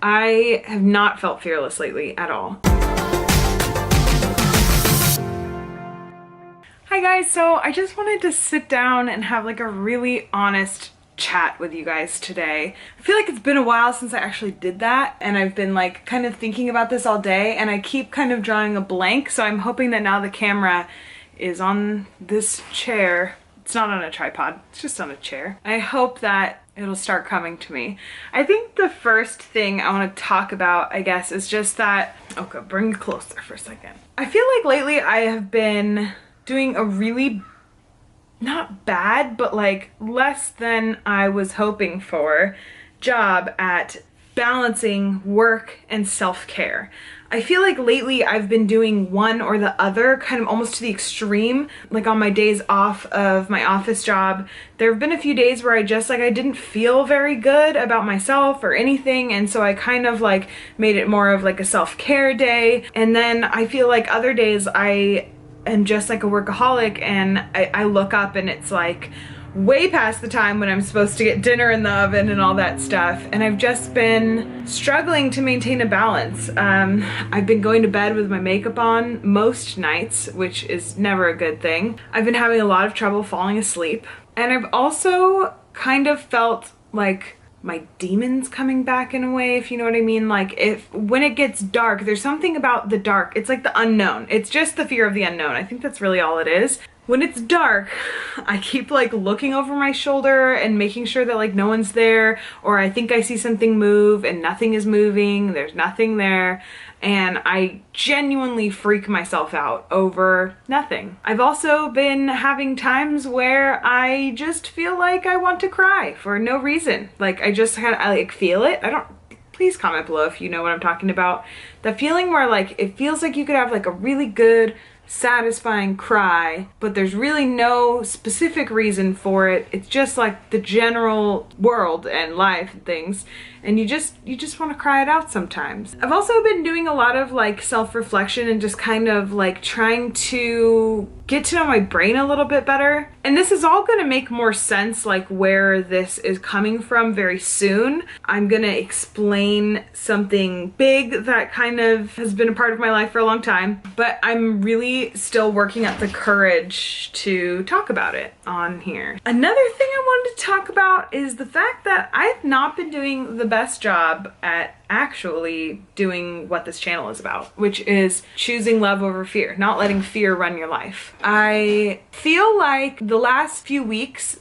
I have not felt fearless lately at all. Hi guys, so I just wanted to sit down and have like a really honest chat with you guys today. I feel like it's been a while since I actually did that, and I've been like kind of thinking about this all day, and I keep kind of drawing a blank, so I'm hoping that now the camera is on this chair. It's not on a tripod, it's just on a chair. I hope that it'll start coming to me. I think the first thing I want to talk about, I guess, is just that, okay, bring it closer for a second. I feel like lately I have been doing a really, not bad, but like less than I was hoping for job at balancing work and self-care. I feel like lately I've been doing one or the other, kind of almost to the extreme. Like on my days off of my office job, there have been a few days where I didn't feel very good about myself or anything, and so I kind of like made it more of like a self-care day. And then I feel like other days I am just like a workaholic, and I look up and it's like way past the time when I'm supposed to get dinner in the oven and all that stuff, and I've just been struggling to maintain a balance. I've been going to bed with my makeup on most nights, which is never a good thing. I've been having a lot of trouble falling asleep, and I've also kind of felt like my demons coming back in a way, if you know what I mean. Like when it gets dark, there's something about the dark. It's like the unknown. It's just the fear of the unknown. I think that's really all it is. When it's dark, I keep like looking over my shoulder and making sure that like no one's there, or I think I see something move and nothing is moving, there's nothing there, and I genuinely freak myself out over nothing. I've also been having times where I just feel like I want to cry for no reason. Like I like feel it. Please comment below if you know what I'm talking about. The feeling where like it feels like you could have like a really good satisfying cry, but there's really no specific reason for it. It's just like the general world and life and things, and you just want to cry it out sometimes. I've also been doing a lot of like self-reflection and just kind of like trying to get to know my brain a little bit better. And this is all gonna make more sense like where this is coming from very soon. I'm gonna explain something big that kind of has been a part of my life for a long time, but I'm really still working up the courage to talk about it on here. Another thing I wanted to talk about is the fact that I've not been doing the best job at actually doing what this channel is about, which is choosing love over fear, not letting fear run your life. I feel like the last few weeks,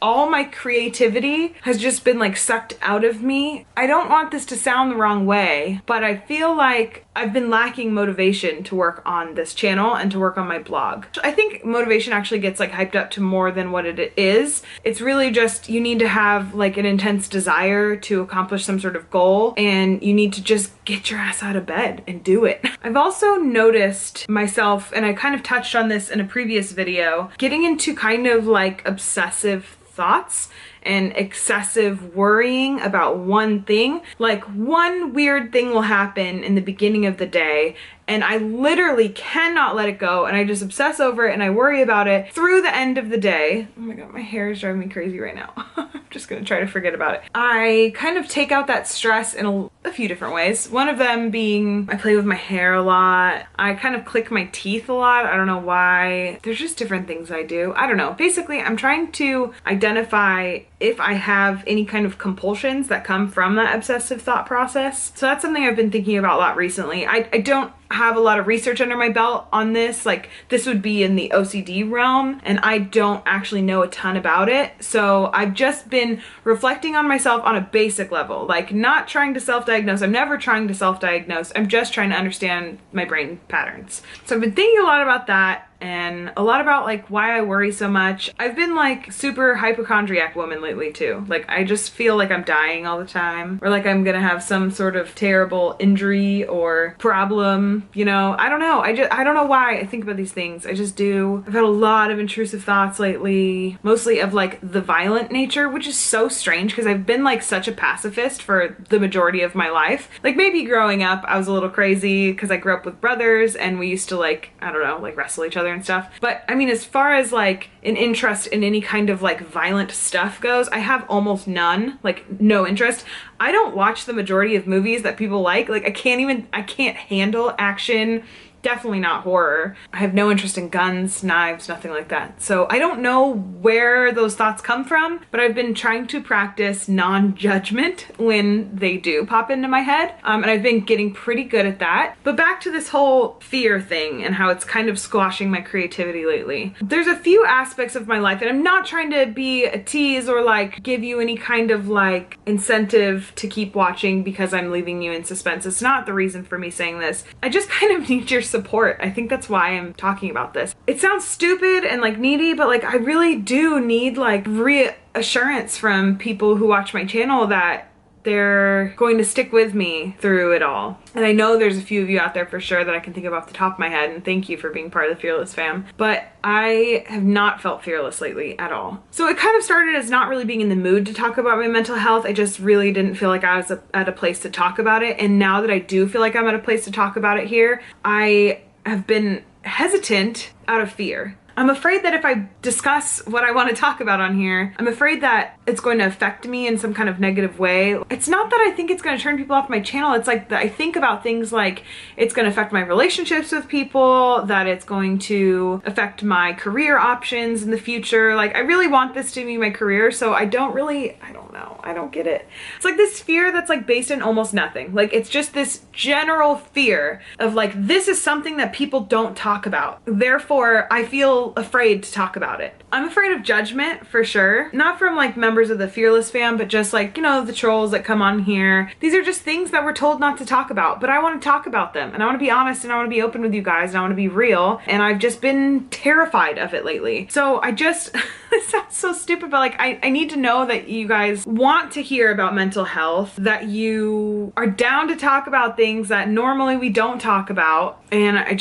all my creativity has just been like sucked out of me. I don't want this to sound the wrong way, but I feel like I've been lacking motivation to work on this channel and to work on my blog. I think motivation actually gets like hyped up to more than what it is. It's really just you need to have like an intense desire to accomplish some sort of goal, and you need to just get your ass out of bed and do it. I've also noticed myself, and I kind of touched on this in a previous video, getting into kind of like obsessive thoughts and excessive worrying about one thing. Like one weird thing will happen in the beginning of the day, and I literally cannot let it go, and I just obsess over it and I worry about it through the end of the day. Oh my god, my hair is driving me crazy right now. I'm just gonna try to forget about it. I kind of take out that stress in a few different ways. One of them being I play with my hair a lot. I kind of click my teeth a lot. I don't know why. There's just different things I do. I don't know. Basically, I'm trying to identify if I have any kind of compulsions that come from that obsessive thought process. So that's something I've been thinking about a lot recently. I don't have a lot of research under my belt on this. Like this would be in the OCD realm, and I don't actually know a ton about it. So I've just been reflecting on myself on a basic level, like not trying to self-diagnose. I'm never trying to self-diagnose. I'm just trying to understand my brain patterns. So I've been thinking a lot about that, and a lot about like why I worry so much. I've been like super hypochondriac woman lately too. Like I just feel like I'm dying all the time, or like I'm gonna have some sort of terrible injury or problem, you know. I don't know. I don't know why I think about these things. I just do. I've had a lot of intrusive thoughts lately, mostly of like the violent nature, which is so strange because I've been like such a pacifist for the majority of my life. Like maybe growing up I was a little crazy because I grew up with brothers and we used to like, I don't know, like wrestle each other and stuff. But I mean, as far as like an interest in any kind of like violent stuff goes, I have almost none, like no interest. I don't watch the majority of movies that people like. Like I can't handle action. Definitely not horror. I have no interest in guns, knives, nothing like that. So I don't know where those thoughts come from, but I've been trying to practice non-judgment when they do pop into my head. And I've been getting pretty good at that. But back to this whole fear thing and how it's kind of squashing my creativity lately. There's a few aspects of my life, and I'm not trying to be a tease or like give you any kind of like incentive to keep watching because I'm leaving you in suspense. It's not the reason for me saying this. I just kind of need your support. I think that's why I'm talking about this. It sounds stupid and like needy, but like I really do need like reassurance from people who watch my channel that they're going to stick with me through it all. And I know there's a few of you out there for sure that I can think of off the top of my head, and thank you for being part of the Fearless fam. But I have not felt fearless lately at all. So it kind of started as not really being in the mood to talk about my mental health. I just really didn't feel like I was at a place to talk about it. And now that I do feel like I'm at a place to talk about it here, I have been hesitant out of fear. I'm afraid that if I discuss what I want to talk about on here, I'm afraid that it's going to affect me in some kind of negative way. It's not that I think it's going to turn people off my channel. It's like that I think about things like it's going to affect my relationships with people, that it's going to affect my career options in the future. Like I really want this to be my career, so I don't know. I don't get it. It's like this fear that's like based in almost nothing. Like it's just this general fear of like, this is something that people don't talk about. Therefore, I feel afraid to talk about it. I'm afraid of judgment for sure. Not from like members of the Fearless fam, but just like, you know, the trolls that come on here. These are just things that we're told not to talk about, but I want to talk about them and I want to be honest and I want to be open with you guys and I want to be real. And I've just been terrified of it lately. So I just, it sounds so stupid, but like I need to know that you guys want to hear about mental health, that you are down to talk about things that normally we don't talk about. And I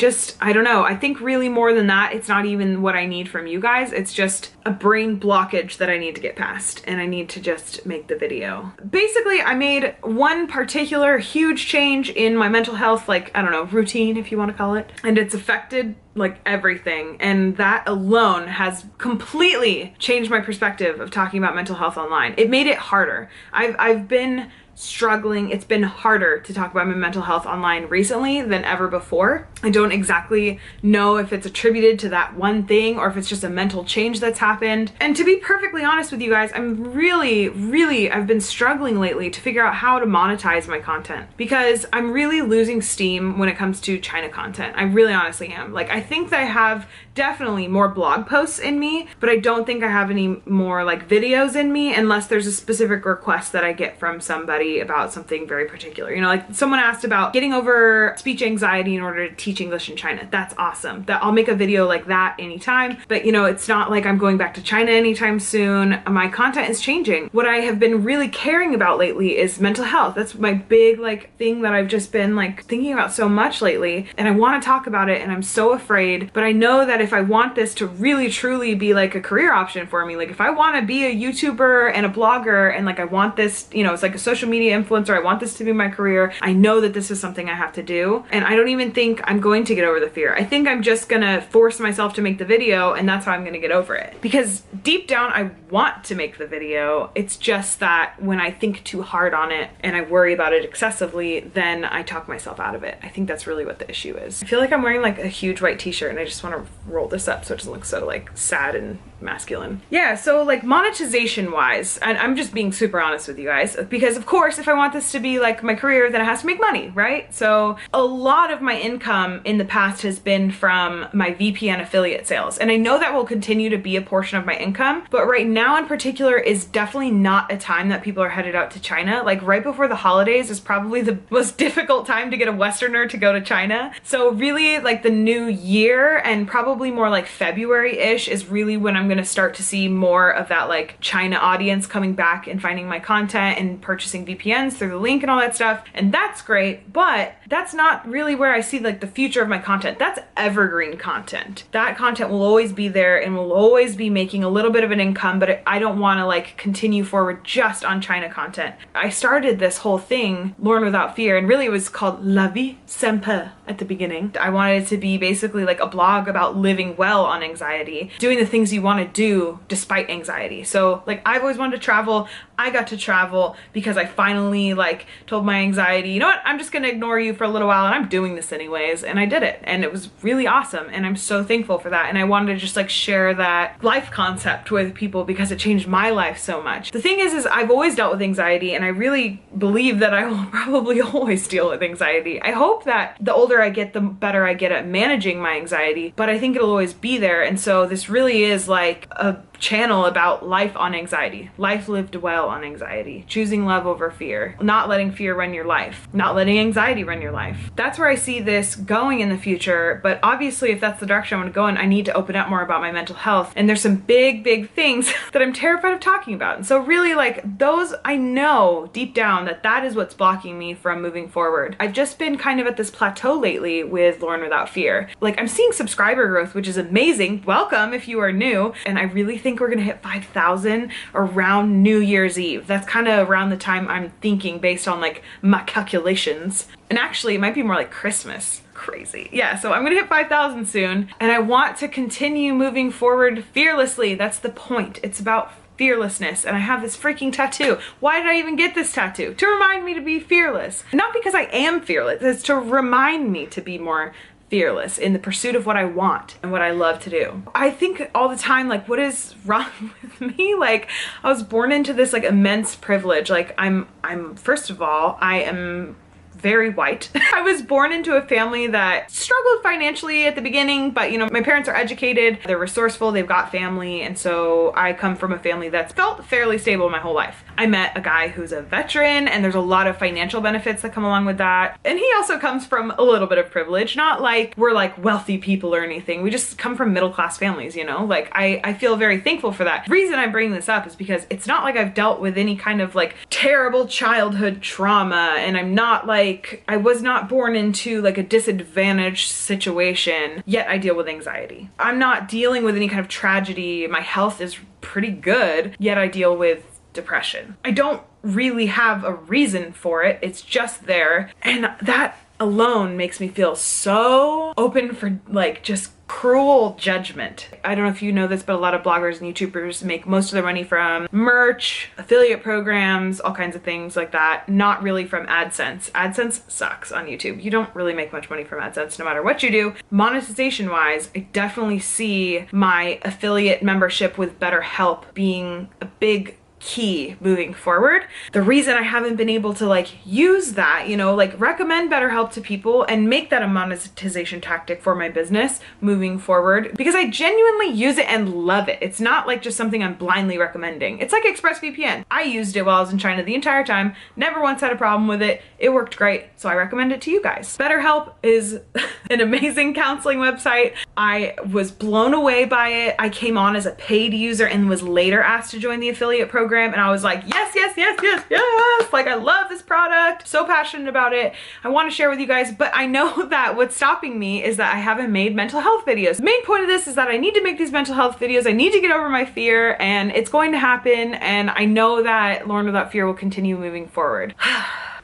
don't know. I think really more than that, it's not even what I need from you guys. It's just a brain blockage that I need to get past and I need to just make the video. Basically, I made one particular huge change in my mental health, like, I don't know, routine, if you want to call it. And it's affected like everything. And that alone has completely changed my perspective of talking about mental health online. It made it harder. I've been struggling. It's been harder to talk about my mental health online recently than ever before. I don't exactly know if it's attributed to that one thing or if it's just a mental change that's happened. And to be perfectly honest with you guys, I'm I've been struggling lately to figure out how to monetize my content because I'm really losing steam when it comes to China content. I really honestly am. Like, I think that I have definitely more blog posts in me, but I don't think I have any more like videos in me unless there's a specific request that I get from somebody about something very particular. You know, like someone asked about getting over speech anxiety in order to teach English in China. That's awesome. That I'll make a video like that anytime. But you know, it's not like I'm going back to China anytime soon. My content is changing. What I have been really caring about lately is mental health. That's my big like thing that I've just been like thinking about so much lately. And I want to talk about it and I'm so afraid. But I know that if I want this to really truly be like a career option for me, like if I want to be a YouTuber and a blogger and like I want this, you know, it's like a social media influencer, I want this to be my career, I know that this is something I have to do. And I don't even think I'm going to get over the fear. I think I'm just gonna force myself to make the video and that's how I'm gonna get over it. Because deep down I want to make the video. It's just that when I think too hard on it and I worry about it excessively, then I talk myself out of it. I think that's really what the issue is. I feel like I'm wearing like a huge white t-shirt and I just want to roll this up so it doesn't look so like sad and masculine. Yeah, so like monetization wise, and I'm just being super honest with you guys, because of course if I want this to be like my career, then it has to make money, right? So a lot of my income in the past has been from my VPN affiliate sales, and I know that will continue to be a portion of my income, but right now in particular is definitely not a time that people are headed out to China. Like right before the holidays is probably the most difficult time to get a Westerner to go to China. So really like the new year and probably more like February-ish is really when I'm gonna start to see more of that like China audience coming back and finding my content and purchasing VPNs through the link and all that stuff. And that's great, but that's not really where I see like the future of my content. That's evergreen content. That content will always be there and will always be making a little bit of an income, but I don't wanna like continue forward just on China content. I started this whole thing, Lauren Without Fear, and really it was called La Vie Simple at the beginning. I wanted it to be basically like a blog about living well on anxiety, doing the things you want to do despite anxiety. So like I've always wanted to travel. I got to travel because I finally like told my anxiety, you know what, I'm just gonna ignore you for a little while and I'm doing this anyways, and I did it, and it was really awesome, and I'm so thankful for that. And I wanted to just like share that life concept with people because it changed my life so much. The thing is I've always dealt with anxiety, and I really believe that I will probably always deal with anxiety. I hope that the older I get, the better I get at managing my anxiety, but I think it'll always be there. And so this really is like a channel about life on anxiety, life lived well on anxiety, choosing love over fear, not letting fear run your life, not letting anxiety run your life. That's where I see this going in the future. But obviously if that's the direction I want to go in, I need to open up more about my mental health, and there's some big things that I'm terrified of talking about. And so really like those, I know deep down that that is what's blocking me from moving forward. I've just been kind of at this plateau lately with Lauren Without Fear. Like I'm seeing subscriber growth, which is amazing. Welcome if you are new. And I really think we're gonna hit 5,000 around New Year's Eve. That's kind of around the time I'm thinking based on like my calculations. And actually it might be more like Christmas. Crazy. Yeah, so I'm gonna hit 5,000 soon, and I want to continue moving forward fearlessly. That's the point. It's about fearlessness, and I have this freaking tattoo. Why did I even get this tattoo? To remind me to be fearless. Not because I am fearless, it's to remind me to be more fearless in the pursuit of what I want and what I love to do. I think all the time, like, what is wrong with me? Like, I was born into this like immense privilege. Like I'm first of all, I am very white. I was born into a family that struggled financially at the beginning, but you know, my parents are educated, they're resourceful, they've got family, and so I come from a family that's felt fairly stable my whole life. I met a guy who's a veteran, and there's a lot of financial benefits that come along with that. And he also comes from a little bit of privilege, not like we're like wealthy people or anything. We just come from middle-class families, you know? Like I feel very thankful for that. The reason I'm bringing this up is because it's not like I've dealt with any kind of like terrible childhood trauma, and I'm not like, I was not born into like a disadvantaged situation, yet I deal with anxiety. I'm not dealing with any kind of tragedy. My health is pretty good, yet I deal with depression. I don't really have a reason for it. It's just there. And that alone makes me feel so open for like just cruel judgment. I don't know if you know this, but a lot of bloggers and YouTubers make most of their money from merch, affiliate programs, all kinds of things like that. Not really from AdSense. AdSense sucks on YouTube. You don't really make much money from AdSense no matter what you do. Monetization wise, I definitely see my affiliate membership with BetterHelp being a big key moving forward. The reason I haven't been able to like use that, you know, like recommend BetterHelp to people and make that a monetization tactic for my business moving forward, because I genuinely use it and love it. It's not like just something I'm blindly recommending. It's like ExpressVPN. I used it while I was in China the entire time, never once had a problem with it. It worked great, so I recommend it to you guys. BetterHelp is an amazing counseling website. I was blown away by it. I came on as a paid user and was later asked to join the affiliate program, and I was like, yes, yes, yes, yes, yes. Like, I love this product, so passionate about it. I want to share with you guys, but I know that what's stopping me is that I haven't made mental health videos. The main point of this is that I need to make these mental health videos. I need to get over my fear, and it's going to happen, and I know that Lauren Without Fear will continue moving forward.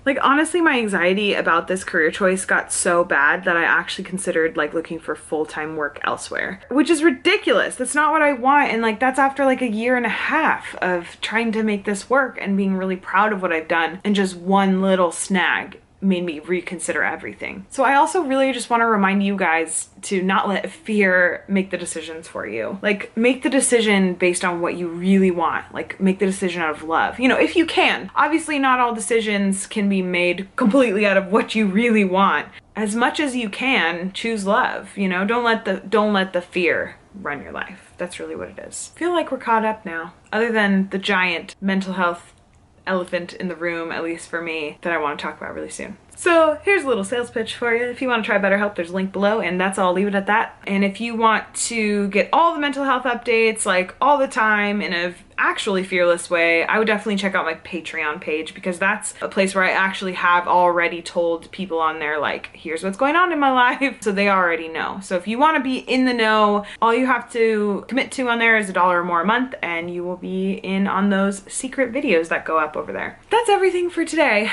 Like, honestly, my anxiety about this career choice got so bad that I actually considered like looking for full-time work elsewhere, which is ridiculous. That's not what I want. And like, that's after like a year and a half of trying to make this work and being really proud of what I've done, and just one little snag made me reconsider everything. So I also really just want to remind you guys to not let fear make the decisions for you. Like, make the decision based on what you really want. Like, make the decision out of love. You know, if you can. Obviously, not all decisions can be made completely out of what you really want. As much as you can, choose love. You know, don't let the fear run your life. That's really what it is. I feel like we're caught up now. Other than the giant mental health elephant in the room, at least for me, that I want to talk about really soon. So here's a little sales pitch for you. If you want to try BetterHelp, there's a link below, and that's all. I'll leave it at that. And if you want to get all the mental health updates like all the time in a actually fearless way, I would definitely check out my Patreon page, because that's a place where I actually have already told people on there like, here's what's going on in my life, so they already know. So if you want to be in the know, all you have to commit to on there is $1 or more a month, and you will be in on those secret videos that go up over there. That's everything for today.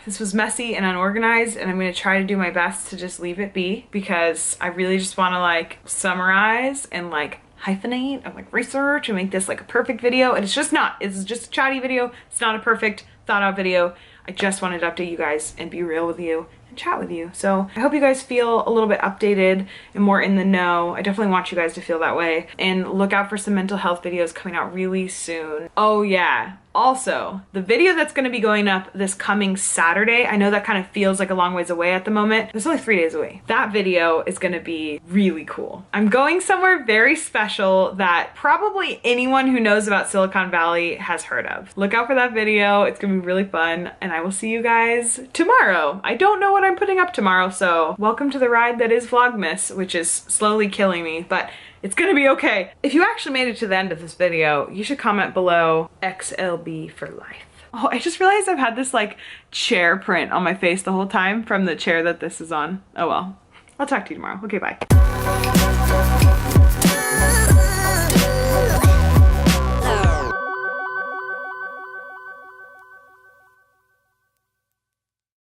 This was messy and unorganized, and I'm going to try to do my best to just leave it be, because I really just want to like summarize and like hyphenate and like research and make this like a perfect video, and it's just not. It's just a chatty video. It's not a perfect thought out video. I just wanted to update you guys and be real with you and chat with you. So I hope you guys feel a little bit updated and more in the know. I definitely want you guys to feel that way, and look out for some mental health videos coming out really soon. Oh yeah. Also, the video that's going to be going up this coming Saturday, I know that kind of feels like a long ways away at the moment. It's only 3 days away. That video is going to be really cool. I'm going somewhere very special that probably anyone who knows about Silicon Valley has heard of. Look out for that video. It's going to be really fun, and I will see you guys tomorrow. I don't know what I'm putting up tomorrow, so welcome to the ride that is Vlogmas, which is slowly killing me, but it's gonna be okay. If you actually made it to the end of this video, you should comment below XLB for life. Oh, I just realized I've had this like chair print on my face the whole time from the chair that this is on. Oh well. I'll talk to you tomorrow. Okay, bye.